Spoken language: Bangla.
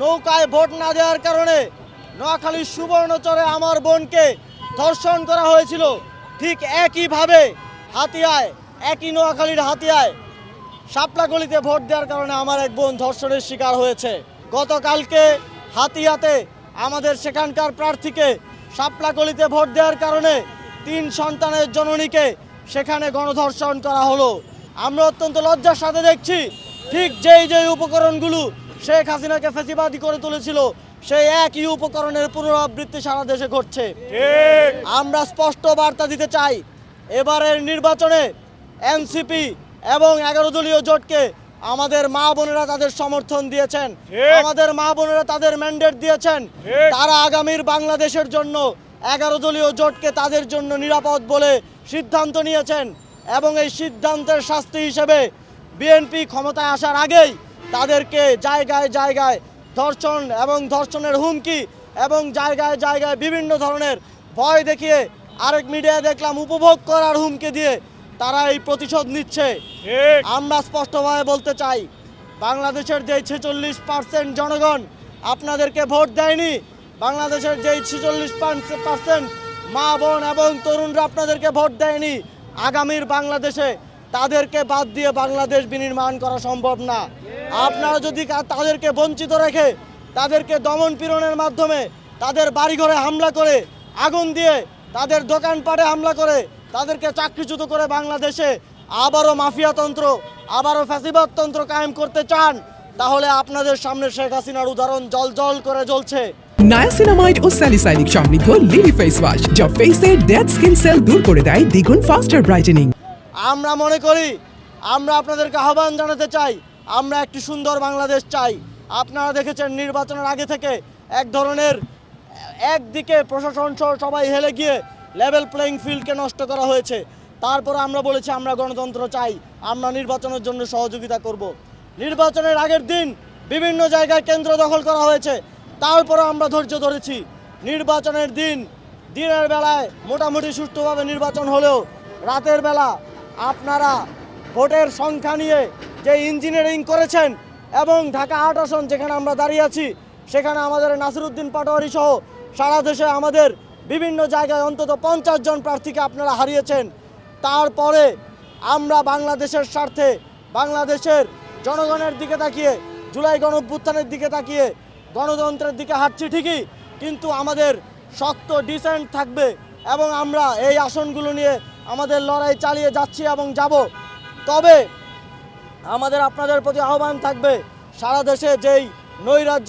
নৌকায় ভোট না দেওয়ার কারণে নোয়াখালীর সুবর্ণচরে আমার বোনকে ধর্ষণ করা হয়েছিল, ঠিক একইভাবে হাতিয়ায়, একই নোয়াখালীর হাতিয়ায় শাপলাগলিতে ভোট দেওয়ার কারণে আমার এক বোন ধর্ষণের শিকার হয়েছে। গতকালকে হাতিয়াতে আমাদের সেখানকার প্রার্থীকে শাপলাগলিতে ভোট দেওয়ার কারণে 3 সন্তানের জননীকে সেখানে গণধর্ষণ করা হলো। আমরা অত্যন্ত লজ্জার সাথে দেখছি, ঠিক যেই উপকরণগুলো শেখ হাসিনাকে ফ্যাসিবাদী করে তুলেছিল সেই একই উপকরণের পুনরাবৃত্তি সারা দেশে ঘটছে। আমরা স্পষ্ট বার্তা দিতে চাই, এবারের নির্বাচনে এনসিপি এবং 11 দলীয় জোটকে আমাদের মা বোনেরা তাদের সমর্থন দিয়েছেন, আমাদের মা বোনেরা তাদের ম্যান্ডেট দিয়েছেন। তারা আগামীর বাংলাদেশের জন্য 11 দলীয় জোটকে তাদের জন্য নিরাপদ বলে সিদ্ধান্ত নিয়েছেন এবং এই সিদ্ধান্তের শাস্তি হিসেবে বিএনপি ক্ষমতায় আসার আগেই তাদেরকে জায়গায় জায়গায় ধর্ষণ এবং ধর্ষণের হুমকি এবং জায়গায় জায়গায় বিভিন্ন ধরনের ভয় দেখিয়ে, আরেক মিডিয়ায় দেখলাম উপভোগ করার হুমকি দিয়ে তারা এই প্রতিশোধ নিচ্ছে। আমরা স্পষ্টভাবে বলতে চাই, বাংলাদেশের যে 46% জনগণ আপনাদেরকে ভোট দেয়নি, বাংলাদেশের যে 46% মা বোন এবং তরুণরা আপনাদেরকে ভোট দেয়নি, আগামীর বাংলাদেশে তাদেরকে বাদ দিয়ে বাংলাদেশ বিনির্মাণ করা সম্ভব না। আপনারা যদি তাদেরকে বঞ্চিত রেখে, তাদেরকে দমন পীড়নের মাধ্যমে, তাদের বাড়িঘরে হামলা করে, আগুন দিয়ে, তাদের দোকানপাটে হামলা করে, তাদেরকে চাকরিচ্যুত করে বাংলাদেশে আবারও মাফিয়াতন্ত্র, আবারও ফ্যাসিবাদতন্ত্র কায়েম করতে চান, তাহলে আপনাদের সামনে শেখ হাসিনার উদাহরণ জল করে জ্বলছে। নায়াসিনামাইড ও স্যালিসাইলিক সমৃদ্ধ লিলি ফেস ওয়াশ, যা ফেসের ডেড স্কিন সেল দূর করে দেয় দ্বিগুণ ফাস্টার ব্রাইটেনিং। আমরা মনে করি, আমরা আপনাদেরকে আহ্বান জানাতে চাই, আমরা একটি সুন্দর বাংলাদেশ চাই। আপনারা দেখেছেন নির্বাচনের আগে থেকে এক ধরনের একদিকে প্রশাসন সহ সবাই হেলে গিয়ে লেভেল প্লেইং ফিল্ডকে নষ্ট করা হয়েছে। তারপর আমরা বলেছি আমরা গণতন্ত্র চাই, আমরা নির্বাচনের জন্য সহযোগিতা করব। নির্বাচনের আগের দিন বিভিন্ন জায়গায় কেন্দ্র দখল করা হয়েছে, তারপরও আমরা ধৈর্য ধরেছি। নির্বাচনের দিনের বেলায় মোটামুটি সুষ্ঠুভাবে নির্বাচন হলেও রাতের বেলা আপনারা ভোটের সংখ্যা নিয়ে যে ইঞ্জিনিয়ারিং করেছেন এবং ঢাকা 8 আসন যেখানে আমরা দাঁড়িয়ে আছি, সেখানে আমাদের নাসিরউদ্দিন পাটোয়ারি সহ সারা দেশে আমাদের বিভিন্ন জায়গায় অন্তত 50 জন প্রার্থীকে আপনারা হারিয়েছেন। তারপরে আমরা বাংলাদেশের স্বার্থে, বাংলাদেশের জনগণের দিকে তাকিয়ে, জুলাই গণঅভ্যুত্থানের দিকে তাকিয়ে গণতন্ত্রের দিকে হাঁটছি ঠিকই, কিন্তু আমাদের শক্ত ডিসেন্ট থাকবে এবং আমরা এই আসনগুলো নিয়ে আমাদের লড়াই চালিয়ে যাচ্ছি এবং যাব। তবে আমাদের আপনাদের প্রতি আহ্বান থাকবে, সারা দেশে যেই নৈরাজ্য